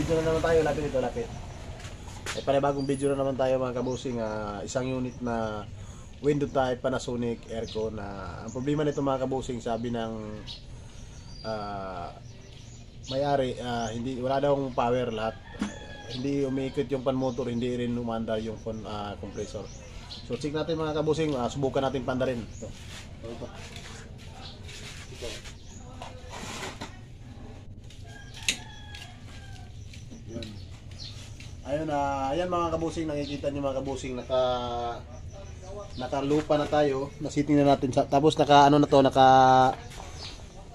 video na naman tayo. Lapit ito, lapit. Ay panibagong video na naman tayo mga kabusing. Isang unit na window type Panasonic aircon. Ang problema nito mga kabusing, sabi ng may-ari, wala daw power lahat. Hindi umiikot yung pan motor, hindi rin umandar yung compressor. So check natin mga kabusing, subukan natin pandarin. Ito. Ayan mga kabusing, nakikita niyo mga kabusing, nakalupa na tayo, nasiting na natin tapos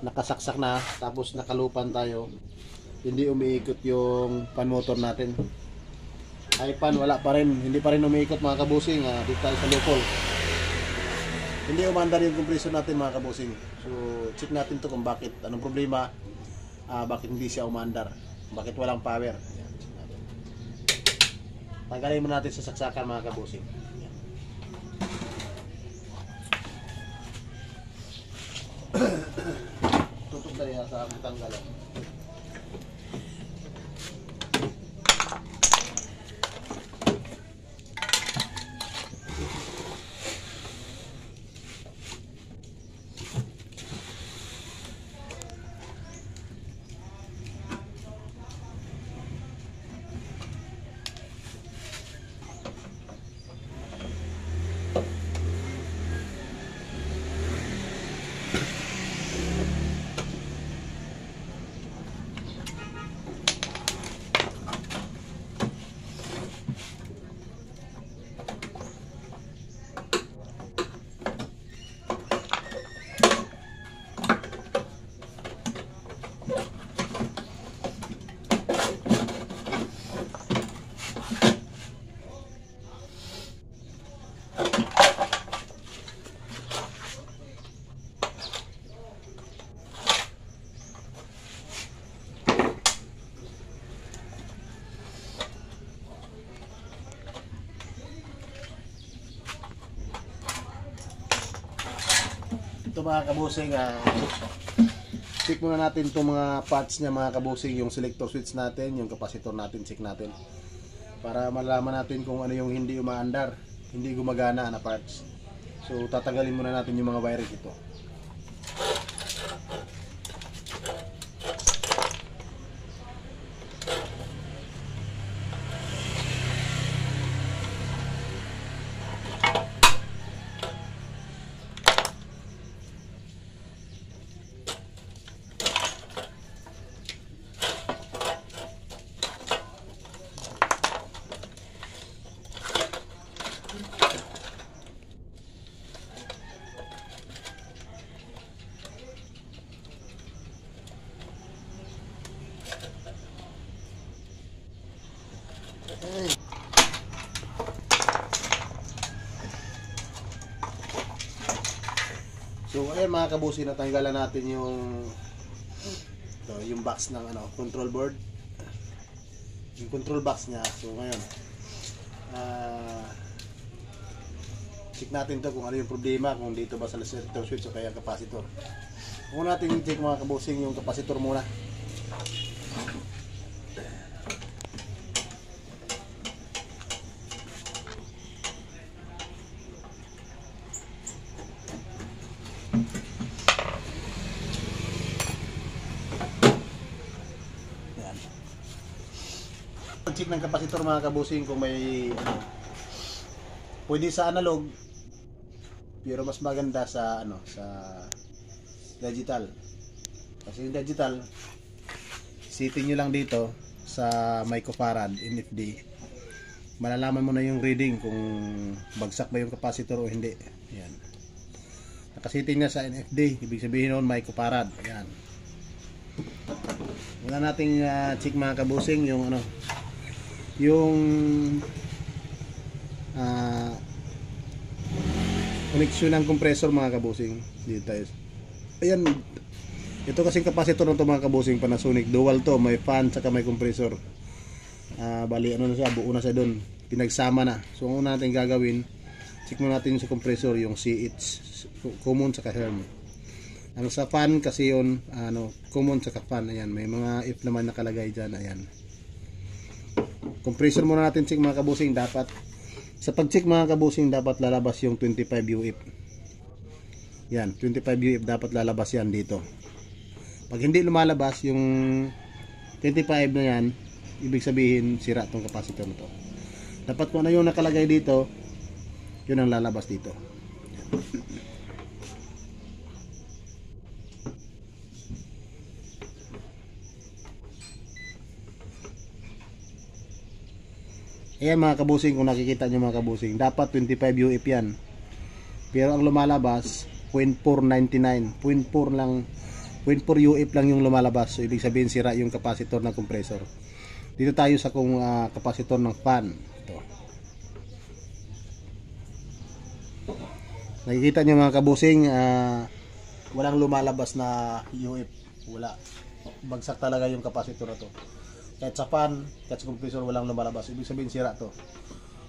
nakasaksak na, tapos nakalupan tayo. Hindi umiikot yung pan motor natin. Ay pan, wala pa rin, hindi pa rin umiikot mga kabusing. Dito tayo sa lupol. Hindi umandar yung compressor natin mga kabusing. So check natin to kung bakit, anong problema, bakit hindi siya umandar, bakit walang power. Tanggalin mo natin sa saksakan mga kabusing. Tutok na rin sa tanggalan. Ito mga kabusing, check muna natin itong mga parts niya mga kabusing, yung selector switch natin, yung capacitor natin, check natin para malaman natin kung ano yung hindi umaandar, hindi gumagana na parts. So tatanggalin muna natin yung mga wiring ito. So ayan mga kabusing, natanggalan natin yung box ng control board, yung control box niya. So ngayon check natin to kung ano yung problema, kung dito ba sa selector switch o kaya capacitor. Kung natin i-check mga kabusing yung capacitor muna. Check ng kapasitor mga kabusing kung may pwede sa analog pero mas maganda sa sa digital. Kasi yung digital, setting nyo lang dito sa microfarad NFD, malalaman mo na yung reading kung bagsak ba yung kapasitor o hindi. Yan, nakasetting na sa NFD, ibig sabihin noon microfarad. Yan, wala nating check mga kabusing yung yung connection ng compressor mga kabusing. Dito tayo. Ayan, ito kasing capacitor nito mga kabusing, Panasonic dual to, may fan saka may compressor. Bali na siya, buo na siya doon, pinagsama na. So ang una natin gagawin, check mo natin sa compressor yung CH common saka Herm. Ang sa fan kasi yun common saka fan. Ayan, may mga if naman nakalagay dyan. Ayan, Compressor muna natin check mga kabusing. Dapat sa pag-check mga kabusing, dapat lalabas yung 25 UF. Yan, 25 UF dapat lalabas yan dito. Pag hindi lumalabas yung 25 na yan, ibig sabihin sira tong capacitor na to. Dapat kung ano yung nakalagay dito, yun ang lalabas dito. Ayan mga kabusing, kung nakikita nyo mga kabusing, dapat 25 UF yan. Pero ang lumalabas 0.499, 0.4 lang, 0.4 UF lang yung lumalabas. So ibig sabihin sira yung capacitor ng compressor. Dito tayo sa kung capacitor ng fan. Ito. Nakikita nyo mga kabusing, walang lumalabas na UF. Wala. Bagsak talaga yung capacitor na to. Kahit sa fan, kahit sa compressor, walang lumalabas. Ibig sabihin sira to.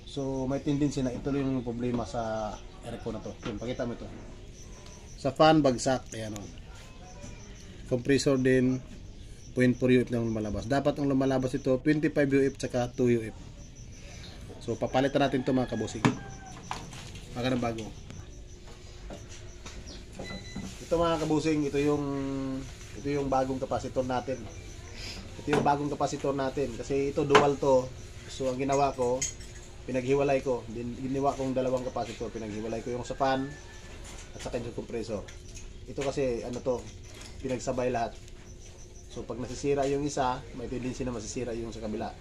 So may tendency na ito yung problema sa aircon na to. Yun, pakita mo ito. Sa fan, bagsak. Ayan o. Compressor din, 0.4 UF lang lumalabas. Dapat ang lumalabas ito, 25 UF tsaka 2 UF. So papalitan natin ito mga kabusing. Maka na bago. Ito mga kabusing, ito yung bagong capacitor natin. Ito yung bagong capacitor natin kasi ito dual to. So ang ginawa ko, pinaghiwalay ko. Ginawa kong dalawang capacitor, pinaghiwalay ko yung sa fan at saka yung compressor. Ito kasi ano to, pinagsabay lahat. So pag nasisira yung isa, may tendency na masisira yung sa kabila.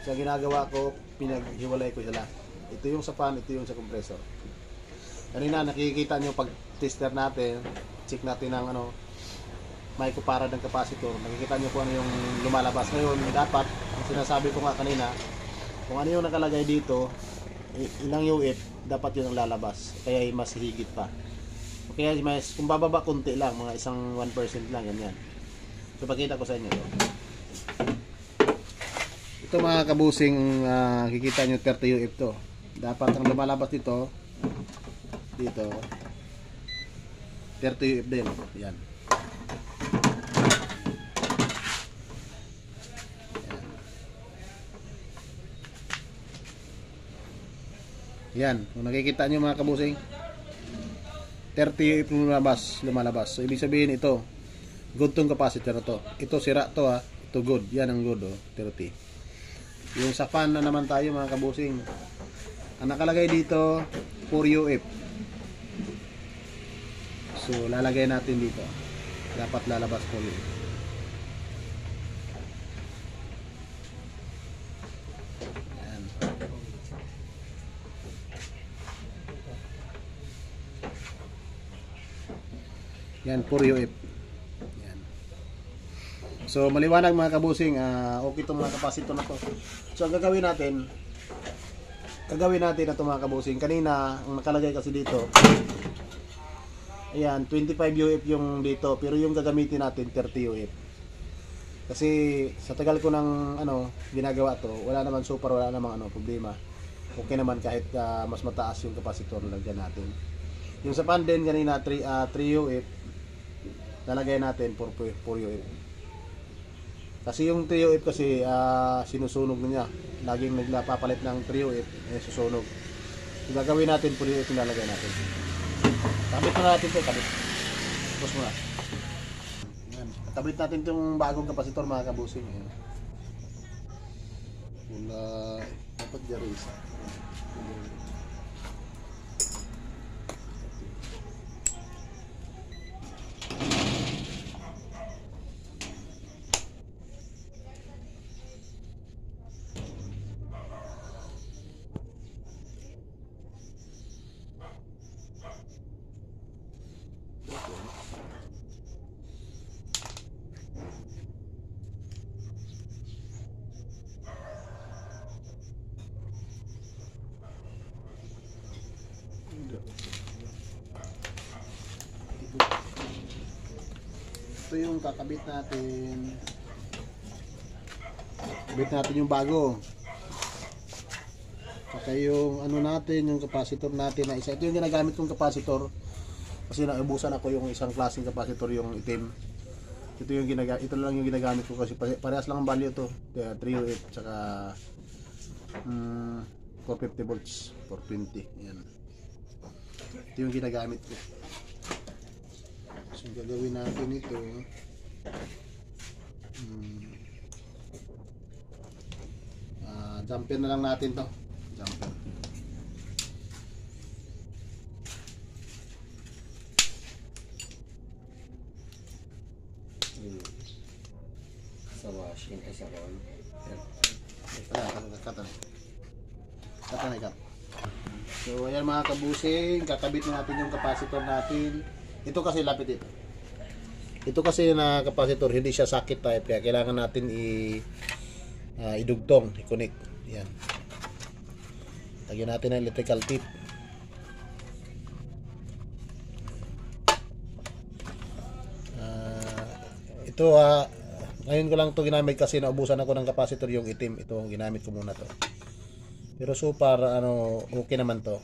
So ang ginagawa ko, pinaghiwalay ko sila. Ito yung sa fan, ito yung sa compressor. Kanina nakikita nyo pag tester natin, check natin ng may kuparad ng capacitor, nakikita nyo kung ano yung lumalabas. Ngayon, dapat, ang sinasabi ko nga kanina, kung ano yung nakalagay dito, ilang UF, dapat yun ang lalabas. Kaya mas higit pa. Kaya kung bababa kunti lang, mga isang 1% lang, ganyan. So, pakita ko sa inyo. Ito mga kabusing, kikita nyo 30 UF to. Dapat ang lumalabas dito, 30 UF din. Yan. Yan, kung nakikita nyo mga kabusing, 30 yung lumalabas. So ibig sabihin ito, good tong capacitor na to. Ito sira to ha, ito good. Yan ang good 30. Yung sa fan na naman tayo mga kabusing, ang nakalagay dito 4 UF. So lalagay natin dito. Dapat lalabas 4 UF. Yan, 4 UF. Yan. So, maliwanag mga kabusing, okay itong mga capacitor na to. So, ang gagawin natin na ito mga kabusing. Kanina, ang nakalagay kasi dito, ayan, 25 UF yung dito, pero yung gagamitin natin, 30 UF. Kasi, sa tagal ko ng, ginagawa to, wala naman wala namang, problema. Okay naman kahit mas mataas yung capacitor na lagyan natin. Yung sa pan din, kanina, 3 UF, lalagay natin 4 UF. Kasi yung 3 UF kasi sinusunog na niya. Laging nagpapalit ng 3 UF, susunog. Yung gagawin natin 4 UF yung lalagay natin. Kabit na natin ito, kabit. Tapos muna. Yan. Kabit natin itong bagong kapasitor mga kabusing. Wala, dapat dyan isa. Ito yung kakabit natin. Kabit natin yung bago. Saka yung natin, yung capacitor natin na isa. Ito yung ginagamit kong capacitor. Kasi naubusan ako yung isang klaseng capacitor, yung itim. Ito lang yung ginagamit ko kasi parehas lang ang value to. 3 UF tsaka 450 volts, 420. Yan. Ito yung ginagamit ko. So, gagawin natin ito. Jumper na lang natin to. Jumper. Sa washing ay sa roll. Katan. So ayan mga kabusing, kakabit na natin yung capacitor natin. Ito kasi lapit ito. Ito kasi na capacitor, hindi siya socket type kaya kailangan natin idugtong, i-connect. Yan. Lagyan natin ang electrical tip. Ito ngayon ko lang to ginamit kasi naubusan ako ng capacitor yung itim. Ito ginamit ko muna to. Pero so far okay naman to.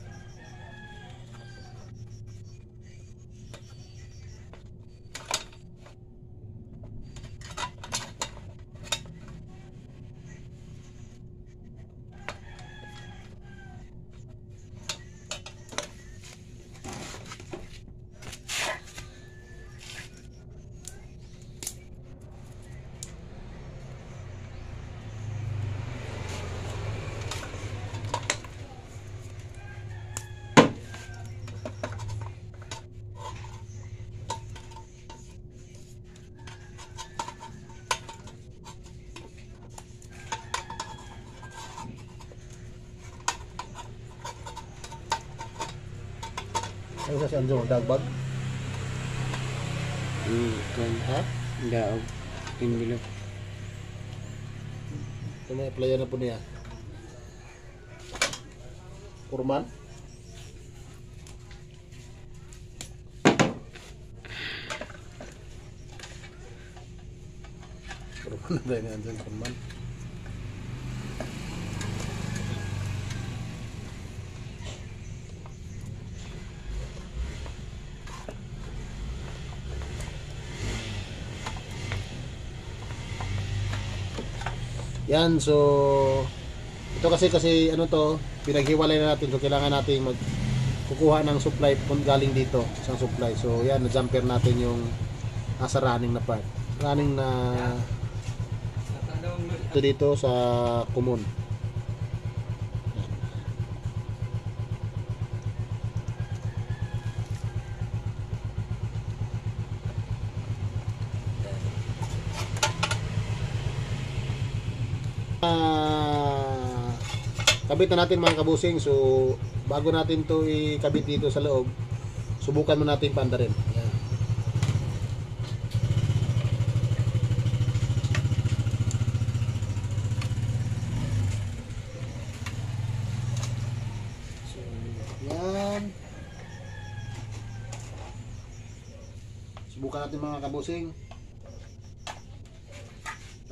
Ano sa Anjo, dagbag? Kan. Ha? Daog. Envelope. Ito may player na po niya. Kurman? Kurman na dahil nga dyan, kurman. Yan, so ito kasi ano to, pinaghiwalay na natin, so kailangan natin kukuha ng supply kung galing dito, isang supply. So yan, na-jumper natin yung nasa running na part. Running na ito dito sa common. Kabit na natin mga kabusing. So bago natin to ikabit dito sa loob, subukan mo natin panda rin. Yan. So yan, subukan natin mga kabusing.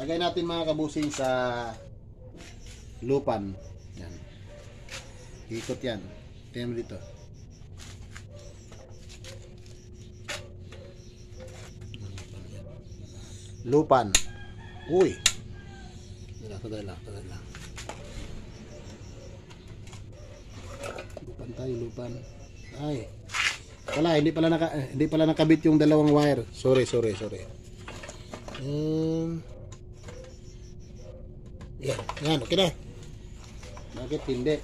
Lagay natin mga kabusing sa lupan. Yan. Ikot yan. Tingnan mo dito. Lupan. Uy. Tagal lang. Lupan tayo, lupan. Ay. Wala, hindi pala nakabit yung dalawang wire. Sorry. Yan, okay na. Bakit hindi?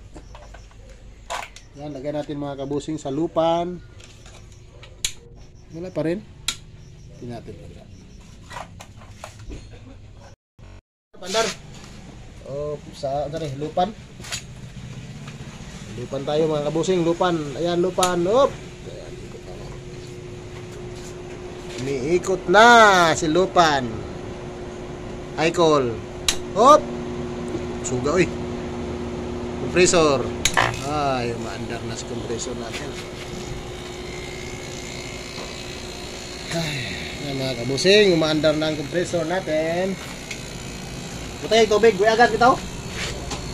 Yan, lagyan natin mga kabusing sa lupan. Wala pa rin. Hindi natin lagyan. Pandar. Lupan. Lupan tayo mga kabusing, lupan. Ayan, lupan. Op. Ayan, umiikot na si lupan. Icol. Op. Suga uy. Compressor. Ay, umaandar na si compressor natin. Ay, mga kabusing, umaandar na ang compressor natin. Butay yung tubig, agad bitaw.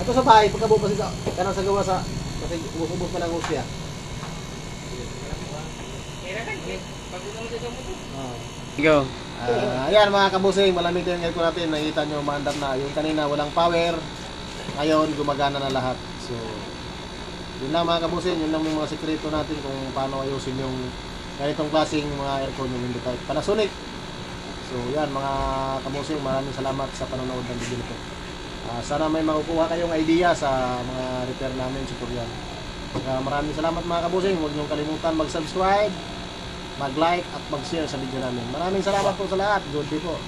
Ato sa bahay, pagkabupas ito. Kanang sa gawa sa, kasi ubos pa lang husya. Go. Ayan mga kabusing, malamig yung aircon natin. Nakita nyo, umaandar na. Yung kanina, walang power. Ngayon, gumagana na lahat. So, yun lang mga kabusing, yun lang yung mga sekreto natin kung paano ayusin yung ganitong klaseng mga aircon yung hindi type Panasonic. So, yan mga kabusing, maraming salamat sa panonood ng video nito. Sana may makukuha kayong idea sa mga repair namin sa Korean. Maraming salamat mga kabusing. Huwag niyong kalimutan mag-subscribe, mag-like at mag-share sa video namin. Maraming salamat po sa lahat. Good day po.